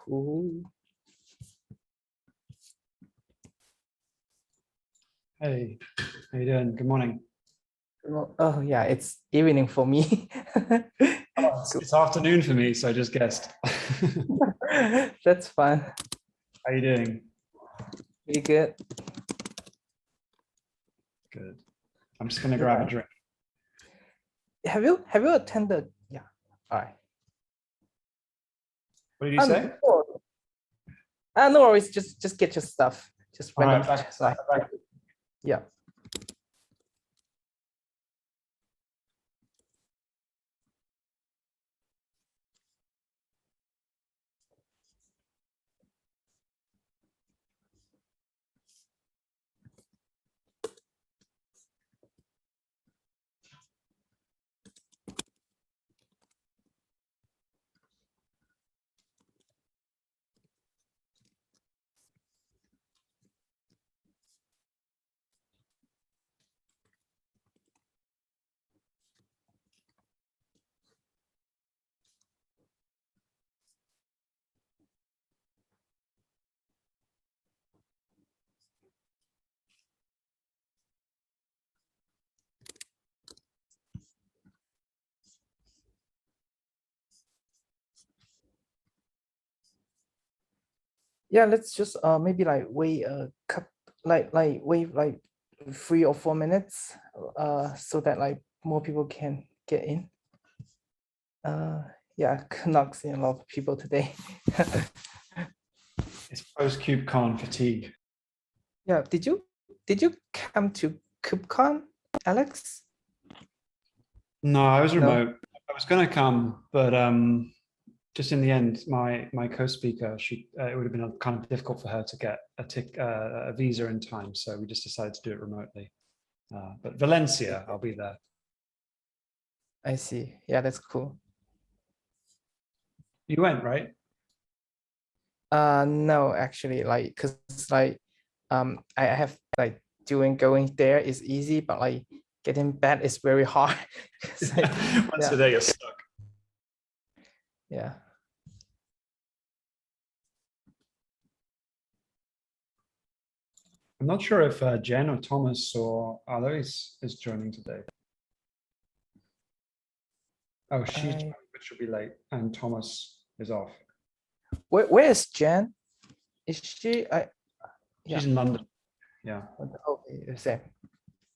Cool. Hey, how you doing? Good morning. Oh yeah, it's evening for me. Oh, it's afternoon for me, so I just guessed. That's fun. How you doing? Pretty good. Good. I'm just gonna grab a drink. Have you attended? Yeah. All right. What did you say? No worries. Just get your stuff. Just All random. right, back. Yeah. Yeah, let's just maybe like wait a couple wait like 3 or 4 minutes so that like more people can get in. Yeah, not seeing a lot of people today. It's post-KubeCon fatigue. Yeah, did you come to KubeCon, Alex? No, I was No. remote. I was gonna come, but just in the end, my co-speaker, it would have been kind of difficult for her to get a visa in time, so we just decided to do it remotely. But Valencia, I'll be there. I see. Yeah, that's cool. You went, right? No, actually, like, cause like, I have like going there is easy, but like getting back is very hard. 'Cause, like, Once a day, you're stuck. yeah. I'm not sure if Jen or Thomas or Alois is joining today. Oh, she's joining, but she'll be late, and Thomas is off. Where is Jen? Is she? She's in London. Yeah. Okay, same.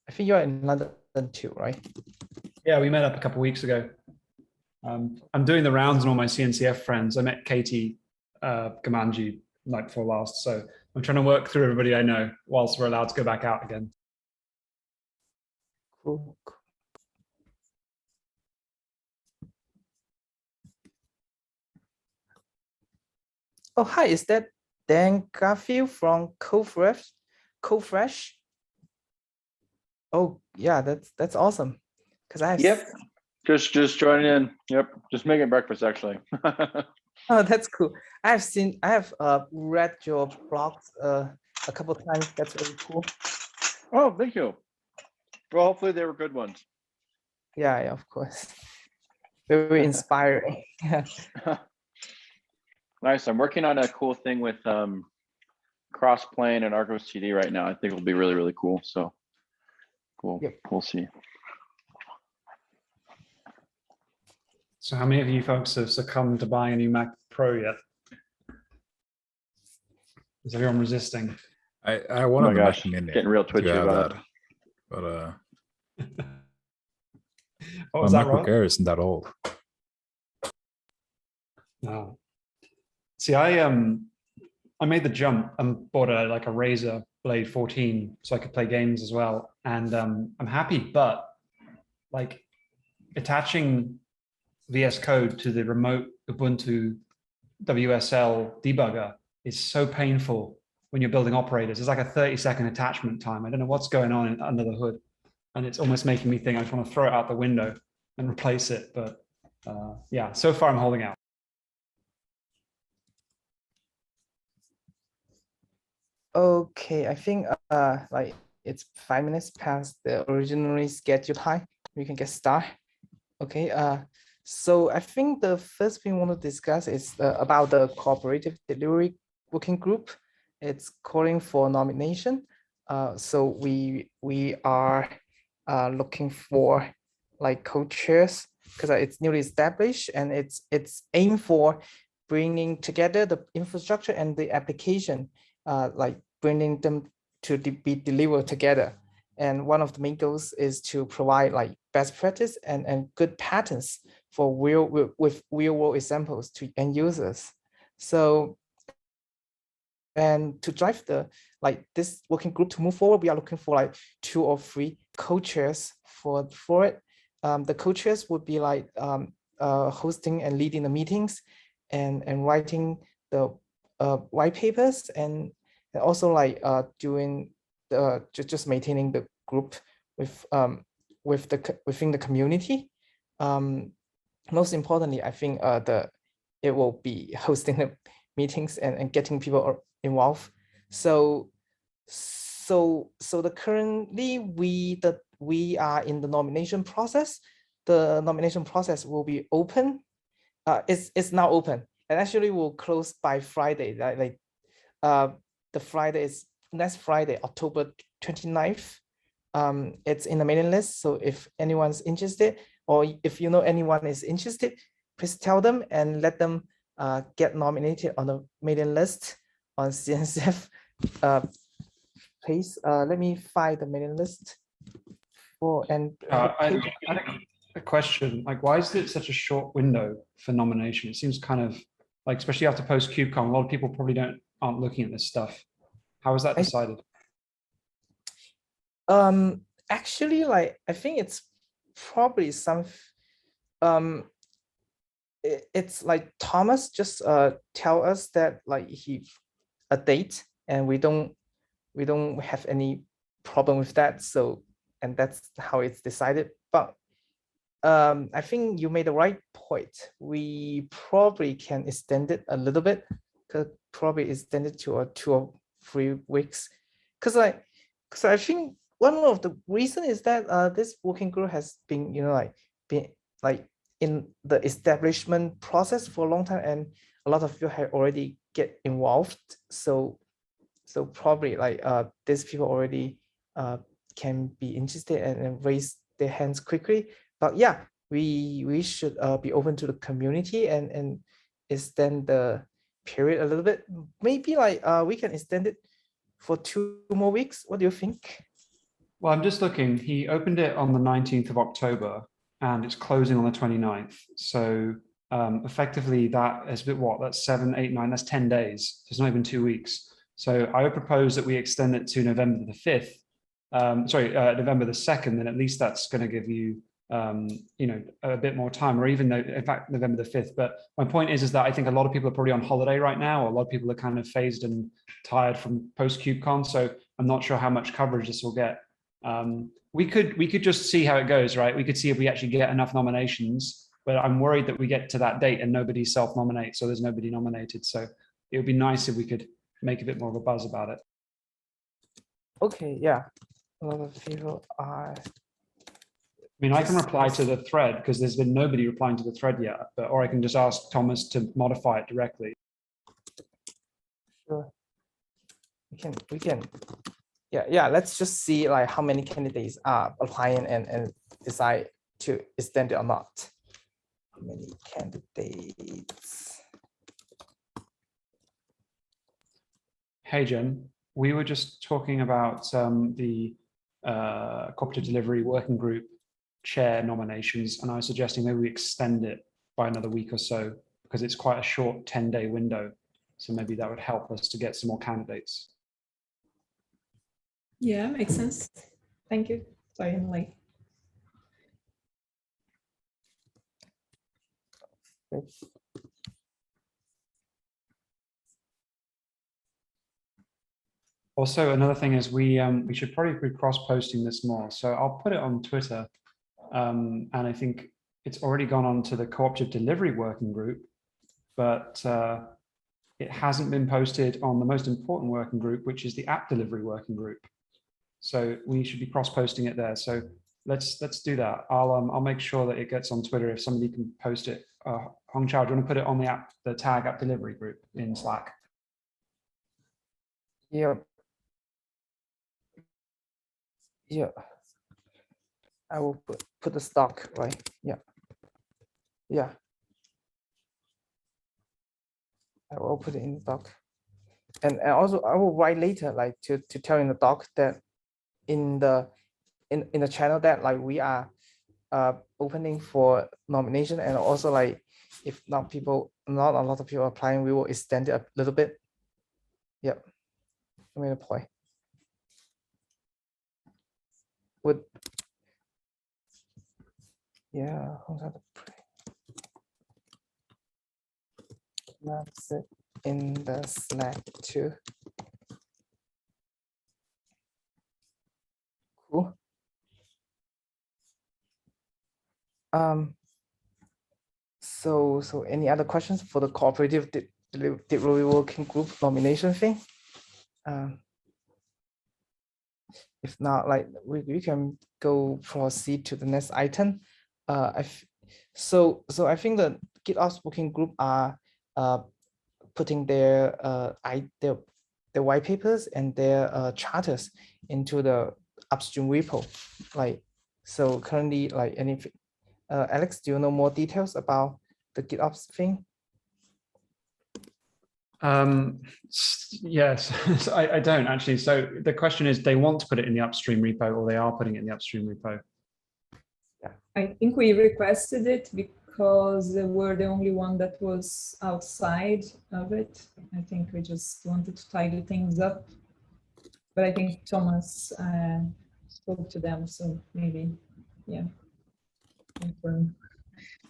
I think you're in London too, right? Yeah, we met up a couple of weeks ago. I'm doing the rounds on all my CNCF friends. I met Katie Gamanji night before last, so I'm trying to work through everybody I know whilst we're allowed to go back out again. Cool. Oh, hi, is that Dan Garfield from CoFresh? Oh, yeah, that's awesome. Because I have Yep. Just joining in. Yep. Just making breakfast actually. Oh, that's cool. I have read your blogs a couple of times. That's really cool. Oh, thank you. Well, hopefully they were good ones. Yeah, of course. Very inspiring. Yeah. Nice. I'm working on a cool thing with Crossplane and Argos TD right now. I think it'll be really, really cool. So cool. Yep. We'll see. So how many of you folks have succumbed to buying a new Mac Pro yet? Is everyone resisting? I wanted my the Mac gosh, Mini getting real twitchy to have about that, but What my was that, MacBook Rob? Air isn't that old. No. See, I made the jump and bought a Razer Blade 14 so I could play games as well, and I'm happy. But like attaching VS Code to the remote Ubuntu WSL debugger is so painful when you're building operators. It's like a 30-second attachment time. I don't know what's going on under the hood, and it's almost making me think I just want to throw it out the window and replace it. But yeah, so far I'm holding out. Okay, I think like it's 5 minutes past the originally scheduled time. We can get started. Okay. So I think the first thing we want to discuss is about the cooperative delivery working group. It's calling for nomination. So we are looking for like co-chairs because it's newly established and it's aimed for bringing together the infrastructure and the application, like bringing them to be delivered together. And one of the main goals is to provide like best practice and good patterns for with real world examples to end users. So, and to drive the like this working group to move forward, we are looking for like 2 or 3 co-chairs for it. The co-chairs would be like hosting and leading the meetings and writing the white papers and also like doing the just maintaining the group with within the community. Most importantly, I think it will be hosting the meetings and getting people involved. So currently we are in the nomination process. The nomination process will be open. It's now open and actually will close by Friday. Like the Friday is next Friday, October 29th. It's in the mailing list. So if anyone's interested, or if you know anyone is interested, please tell them and let them get nominated on the mailing list on CNCF page. Let me find the mailing list. I had a question, like why is it such a short window for nomination? It seems kind of like, especially after post KubeCon, a lot of people probably aren't looking at this stuff. How is that decided? Actually, like I think it's probably some it's like Thomas just tell us that like a date and we don't have any problem with that. So and that's how it's decided. But I think you made the right point. We probably can extend it a little bit. Could probably extend it to 2 or 3 weeks. Because I think one of the reason is that this working group has been been like in the establishment process for a long time, and a lot of you have already get involved. So probably like these people already can be interested and raise their hands quickly. But yeah, we should be open to the community and extend the period a little bit. Maybe like we can extend it for 2 more weeks. What do you think? Well, I'm just looking. He opened it on the 19th of October and it's closing on the 29th. So effectively that is what, that's 7, 8, 9, that's 10 days. It's not even 2 weeks. So I would propose that we extend it to November the 5th. November the 2nd, then at least that's going to give you, a bit more time, or even though, in fact, November the 5th. But my point is that I think a lot of people are probably on holiday right now. Or a lot of people are kind of phased and tired from post KubeCon. So I'm not sure how much coverage this will get. We could just see how it goes, right? We could see if we actually get enough nominations, but I'm worried that we get to that date and nobody self-nominates, so there's nobody nominated. So it would be nice if we could make a bit more of a buzz about it. Okay, yeah. A lot of people are. I mean, I can reply to the thread because there's been nobody replying to the thread yet, or I can just ask Thomas to modify it directly. Sure. We can. Yeah. Let's just see like how many candidates are applying and decide to extend it or not. How many candidates? Hey, Jen, we were just talking about the cooperative delivery working group chair nominations, and I was suggesting maybe we extend it by another week or so because it's quite a short 10-day window. So maybe that would help us to get some more candidates. Yeah, makes sense. Thank you. Sorry, I'm late. Also, another thing is we should probably be cross-posting this more. So I'll put it on Twitter, and I think it's already gone on to the cooperative delivery working group, but it hasn't been posted on the most important working group, which is the app delivery working group. So we should be cross-posting it there. So let's do that. I'll make sure that it gets on Twitter if somebody can post it. Hong Chao, do you want to put it on the Tag App Delivery group in Slack? Yeah. Yeah. I will put the stock, right? Yeah. Yeah. I will put it in the doc. And also I will write later, like to tell in the doc that in the channel that like we are opening for nomination, and also like if not a lot of people applying, we will extend it a little bit. Yep. I made a point. Yeah, that's it in the Slack too. Cool. So any other questions for the cooperative delivery working group nomination thing? If not, like we can go proceed to the next item. So I think the GitOps working group are putting their their white papers and their charters into the upstream repo. Like, so currently, like anything, Alex, do you know more details about the GitOps thing? Yes, I don't actually. So the question is, they want to put it in the upstream repo, or they are putting it in the upstream repo? I think we requested it because we're the only one that was outside of it. I think we just wanted to tidy things up. But I think Thomas spoke to them, so maybe, yeah. Confirm.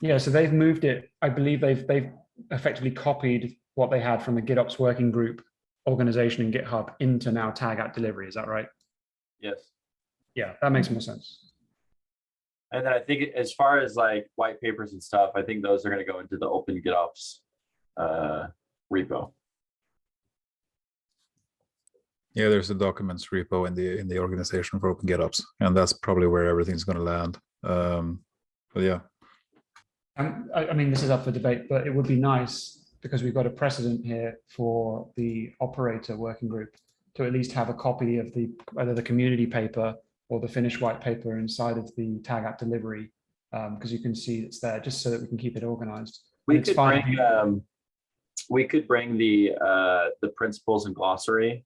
Yeah, so they've moved it. I believe they've effectively copied what they had from the GitOps working group organization in GitHub into now Tag App Delivery. Is that right? Yes. Yeah, that makes more sense. And then I think as far as like white papers and stuff, I think those are going to go into the open GitOps repo. Yeah, there's a documents repo in the organization for Open GitOps, and that's probably where everything's going to land. But yeah. I mean, this is up for debate, but it would be nice, because we've got a precedent here for the operator working group to at least have a copy of either the community paper or the finished white paper inside of the Tag App Delivery, because you can see it's there, just so that we can keep it organized. We could bring the principles and glossary,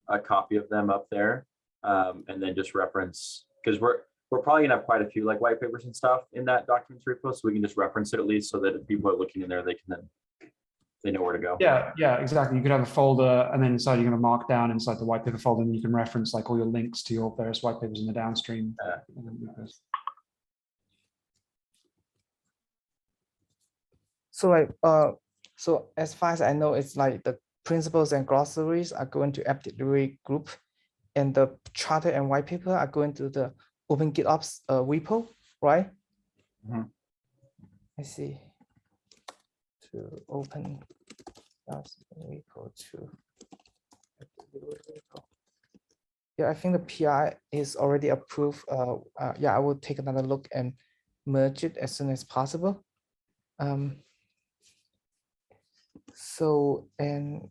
a copy of them up there, and then just reference, because we're probably gonna have quite a few like white papers and stuff in that documents repo, so we can just reference it at least, so that if people are looking in there, they know where to go. Yeah, exactly. You could have a folder, and then inside you're going to mark down inside the white paper folder, and you can reference like all your links to your various white papers in the downstream. So like so as far as I know, it's like the principles and glossaries are going to app delivery group, and the charter and white paper are going to the open GitOps repo, right? Mhm. I see. To open repo to repo. Yeah, I think the PI is already approved. Yeah, I will take another look and merge it as soon as possible. So, and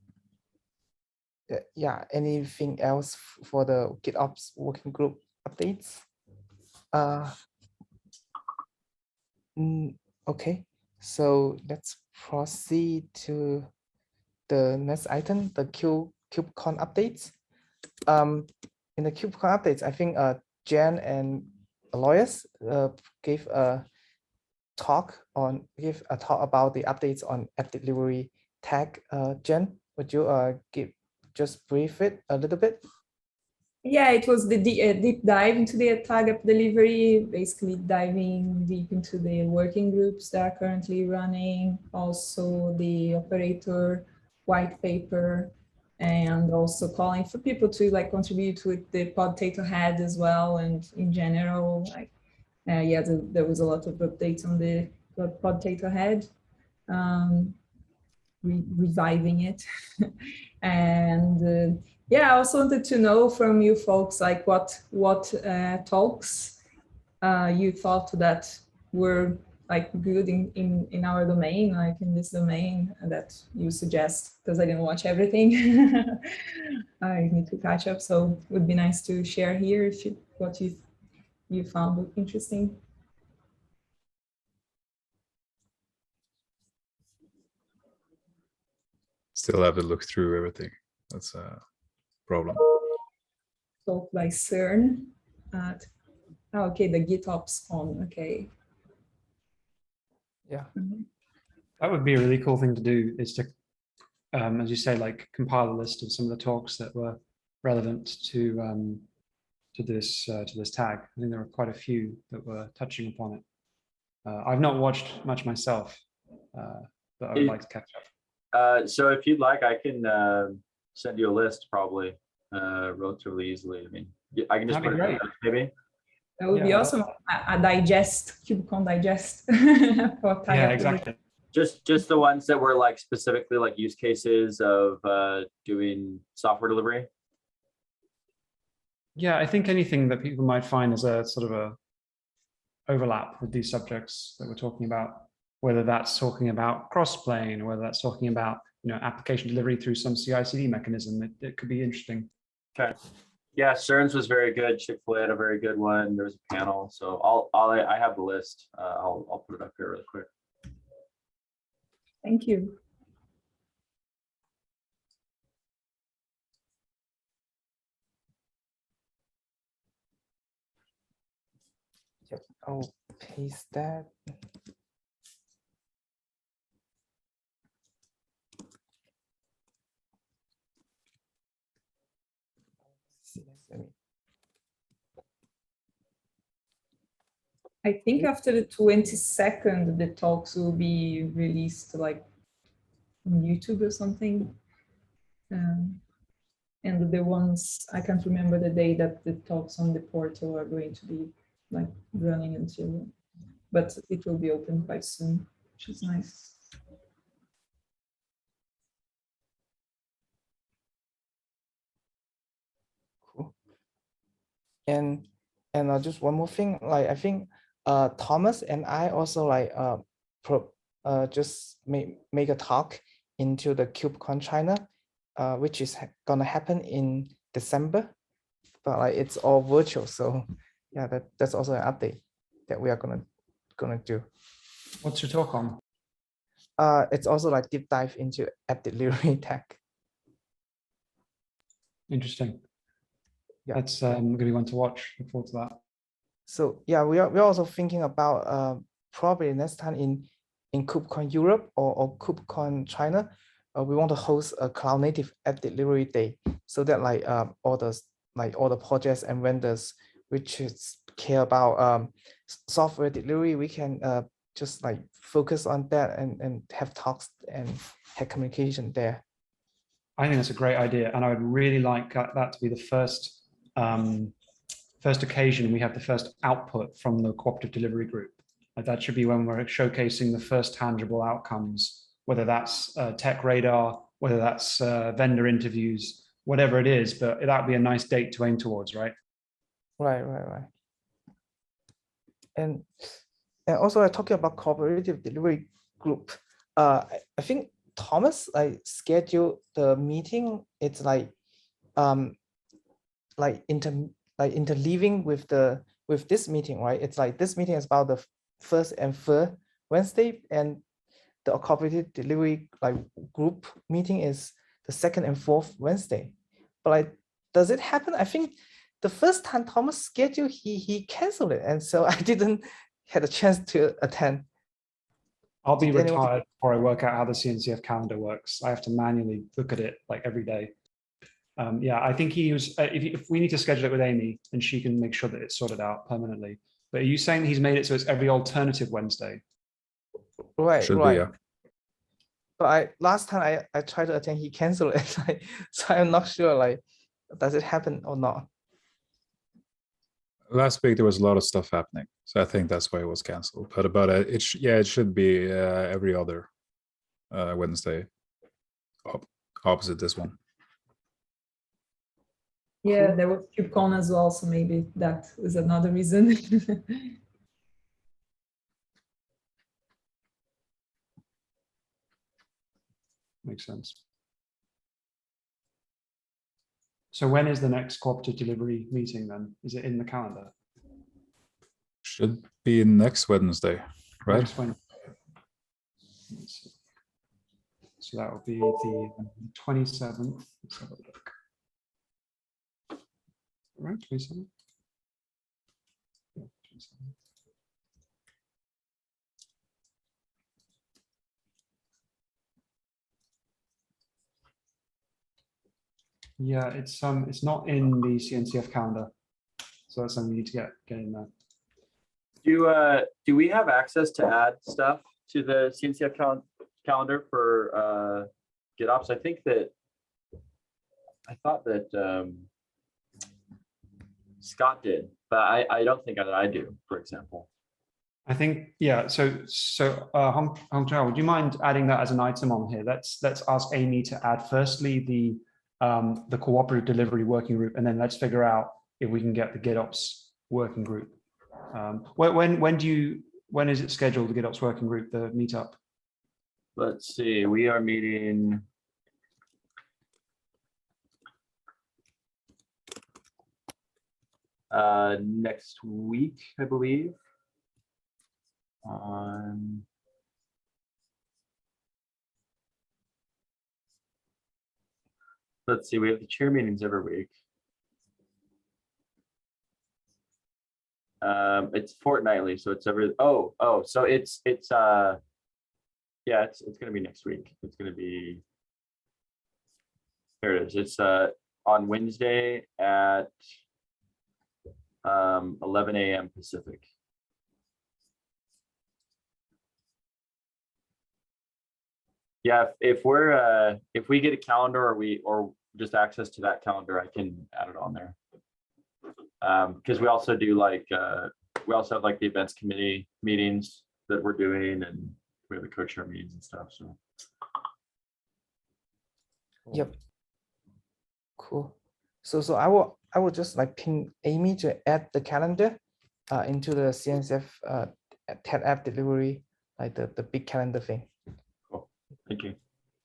yeah, anything else for the GitOps working group updates? Okay, so let's proceed to the next item, the KubeCon updates. In the KubeCon updates, I think Jen and Aloysius gave a talk about the updates on app delivery tag. Jen, would you just brief it a little bit? Yeah, it was the deep dive into the tag app delivery, basically diving deep into the working groups that are currently running, also the operator white paper, and also calling for people to like contribute with the potato head as well. And in general, like, yeah, there was a lot of updates on the potato head, reviving it. And yeah, I also wanted to know from you folks, like what talks you thought that were like good in our domain, like in this domain, that you suggest, because I didn't watch everything. I need to catch up, so it would be nice to share here if what you found interesting. Still have to look through everything. That's a problem. Talk by CERN. Okay, the GitOps on. Okay. Yeah. That would be a really cool thing to do, is to, as you say, like compile a list of some of the talks that were relevant to this tag. I think there were quite a few that were touching upon it. I've not watched much myself, but I would like to catch up. So if you'd like, I can send you a list probably relatively easily. I mean, I can just That'd put be it in great. maybe. That would be Yeah. awesome. A digest, KubeCon digest for Yeah, Tag. exactly. Just the ones that were like specifically like use cases of doing software delivery. Yeah, I think anything that people might find as a sort of a overlap with these subjects that we're talking about, whether that's talking about cross-plane, or whether that's talking about, you know, application delivery through some CI/CD mechanism, it could be interesting. Okay. Yeah, CERN's was very good. Chick-fil-A had a very good one. There was a panel, so I have the list. I'll put it up here really quick. Thank you. Yep. I'll paste that. I think after the 22nd, the talks will be released like on YouTube or something. And the ones, I can't remember the day that the talks on the portal are going to be like running until, but it will be open quite soon, which is nice. Cool. And just one more thing, like I think Thomas and I also like just make a talk into the KubeCon China, which is gonna happen in December, but like it's all virtual. So yeah, that's also an update that we are gonna do. What's your talk on? It's also like deep dive into app delivery tech. Interesting. Yeah. That's going to be one to watch. Look forward to that. So yeah, we're also thinking about probably next time in KubeCon Europe or KubeCon China, we want to host a cloud native app delivery day, so that like all the projects and vendors which care about software delivery, we can just like focus on that and have talks and have communication there. I think that's a great idea, and I would really like that to be the first occasion we have the first output from the cooperative delivery group. Like that should be when we're showcasing the first tangible outcomes, whether that's tech radar, whether that's vendor interviews, whatever it is. But that'd be a nice date to aim towards, right? Right. And also talking about cooperative delivery group, I think Thomas like scheduled the meeting. It's like interleaving with this meeting, right? It's like this meeting is about the first and third Wednesday, and the cooperative delivery like group meeting is the second and fourth Wednesday. But like, does it happen? I think the first time Thomas scheduled, he canceled it, and so I didn't had a chance to attend. I'll be retired before I work out how the CNCF calendar works. I have to manually look at it like every day. Yeah, I think he was, if we need to schedule it with Amy, and she can make sure that it's sorted out permanently. But are you saying he's made it so it's every alternative Wednesday? Right, Should right. be, yeah. But last time I tried to attend, he canceled it. So I'm not sure, like, does it happen or not? Last week there was a lot of stuff happening, so I think that's why it was canceled. But it should be every other Wednesday, opposite this one. Yeah, Cool. there was KubeCon as well, so maybe that is another reason. Makes sense. So when is the next cooperative delivery meeting then? Is it in the calendar? Should be next Wednesday, right? Next Wednesday. Let's see. So that will be the 27th. Let's have a look. Right, 27th. Yeah, 27th. Yeah, it's not in the CNCF calendar, so that's something we need to get in there. Do we have access to add stuff to the CNCF calendar for GitOps? I thought that Scott did, but I don't think that I do, for example. I think, yeah, so Hong Chao, would you mind adding that as an item on here? Let's ask Amy to add firstly the cooperative delivery working group, and then let's figure out if we can get the GitOps working group. When is it scheduled, the GitOps working group, the meetup? Let's see, we are meeting next week, I believe. Let's see, we have the chair meetings every week. It's fortnightly, so it's every, so it's yeah, it's gonna be next week. It's gonna be, there it is. It's on Wednesday at 11 a.m. Pacific. Yeah, if we get a calendar or just access to that calendar, I can add it on there. Because we also do we also have like the events committee meetings that we're doing, and we have the co-chair meetings and stuff. So Yep. Cool. So I will just like ping Amy to add the calendar into the CNCF TAG App Delivery, like the big calendar thing. cool. Thank you.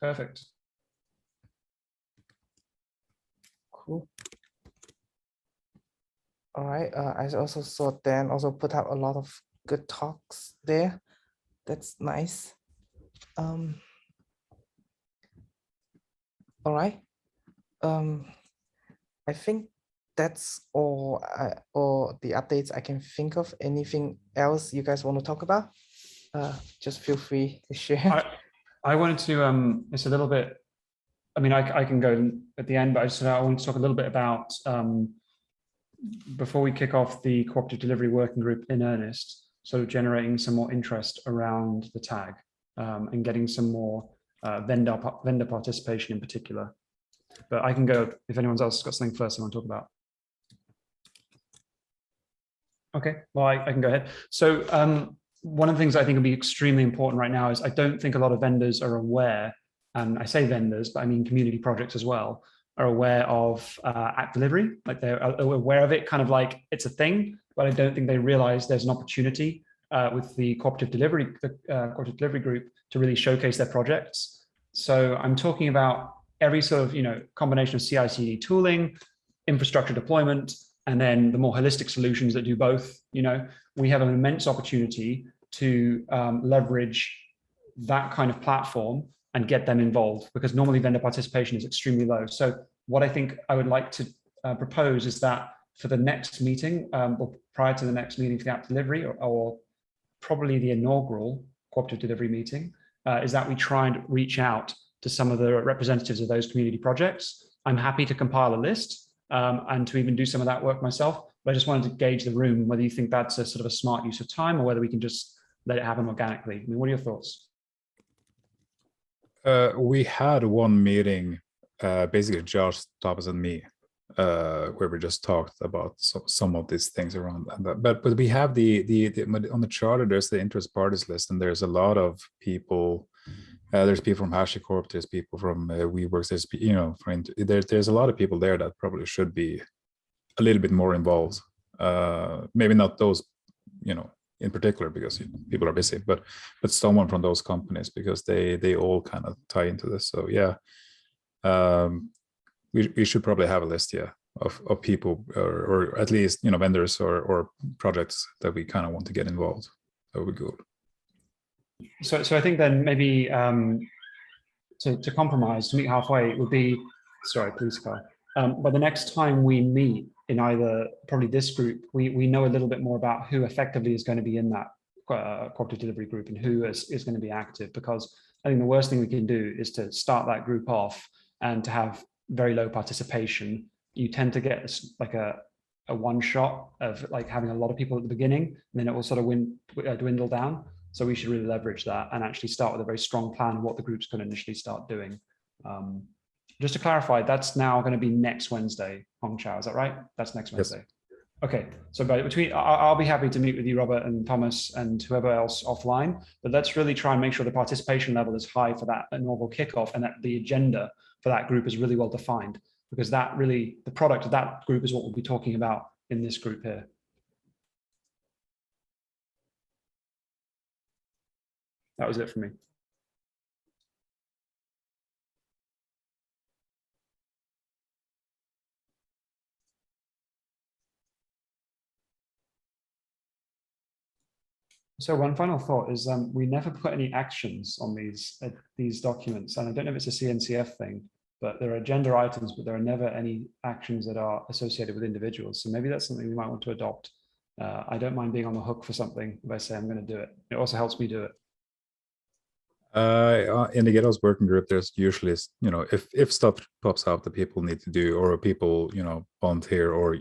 Perfect. Cool. All right. I also saw Dan also put out a lot of good talks there. That's nice. All right. I think that's all the updates I can think of. Anything else you guys want to talk about? Just feel free to share. I wanted to, it's a little bit, I mean, I can go at the end, but I want to talk a little bit about, before we kick off the cooperative delivery working group in earnest, sort of generating some more interest around the tag and getting some more vendor participation in particular. But I can go if anyone else has got something first they want to talk about. Okay, well, I can go ahead. So one of the things I think will be extremely important right now is I don't think a lot of vendors are aware, and I say vendors, but I mean community projects as well, are aware of app delivery. Like they're aware of it, kind of like it's a thing, but I don't think they realize there's an opportunity with the cooperative delivery group to really showcase their projects. So I'm talking about every sort of combination of CI/CD tooling, infrastructure deployment, and then the more holistic solutions that do both. We have an immense opportunity to leverage that kind of platform and get them involved, because normally vendor participation is extremely low. So what I think I would like to propose is that for the next meeting, or prior to the next meeting for the app delivery, or probably the inaugural cooperative delivery meeting, is that we try and reach out to some of the representatives of those community projects. I'm happy to compile a list and to even do some of that work myself, but I just wanted to gauge the room, whether you think that's a sort of a smart use of time or whether we can just let it happen organically. I mean, what are your thoughts? We had one meeting, basically Josh, Thomas, and me, where we just talked about some of these things around that. But we have on the charter, there's the interest parties list, and there's a lot of people There's people from HashiCorp, there's people from WeWorks, there's there's a lot of people there that probably should be a little bit more involved. Maybe not those, in particular, because people are busy, but someone from those companies, because they all kind of tie into this. So yeah, we should probably have a list, of people, or at least vendors or projects that we kind of want to get involved. That would be good. So I think then maybe to compromise, to meet halfway would be, sorry, please, Carl. But the next time we meet in either probably this group, we know a little bit more about who effectively is going to be in that cooperative delivery group and who is going to be active. Because I think the worst thing we can do is to start that group off and to have very low participation. You tend to get like a one shot of like having a lot of people at the beginning, and then it will sort of dwindle down. So we should really leverage that and actually start with a very strong plan of what the group's going to initially start doing. Just to clarify, that's now going to be next Wednesday, Hong Chao, is that right? That's next Wednesday. Yes. Okay, so I'll be happy to meet with you, Robert and Thomas and whoever else offline, but let's really try and make sure the participation level is high for that inaugural kickoff, and that the agenda for that group is really well defined, because that really, the product of that group is what we'll be talking about in this group here. That was it for me. So one final thought is we never put any actions on these documents, and I don't know if it's a CNCF thing, but there are agenda items, but there are never any actions that are associated with individuals. So maybe that's something we might want to adopt. I don't mind being on the hook for something if I say I'm going to do it. It also helps me do it. In the Ghettos working group, there's usually, if stuff pops up that people need to do, or people, volunteer, or,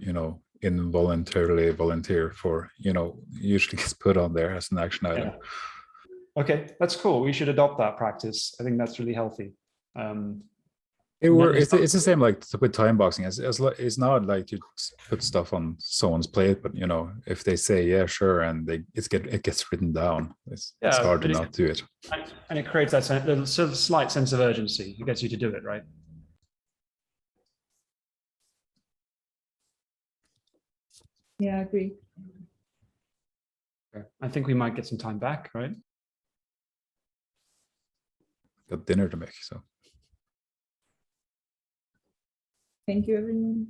involuntarily volunteer for, usually gets put on there as an action item. Yeah. Okay, that's cool. We should adopt that practice. I think that's really healthy. It's the same like with time boxing. It's not like you put stuff on someone's plate, but if they say yeah, sure, and it gets written down, it's hard to not do it. And it creates that sort of slight sense of urgency. It gets you to do it, right? Yeah, I agree. Okay. I think we might get some time back, right? Got dinner to make, so. Thank you, everyone.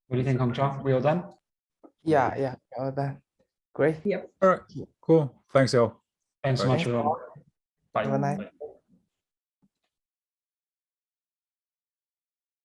What do you think, Hong Chao? We all done? Yeah, all done. Great. Yep. All right, cool. Thanks, y'all. Thanks so much, Thanks. everyone. Bye. Have a nice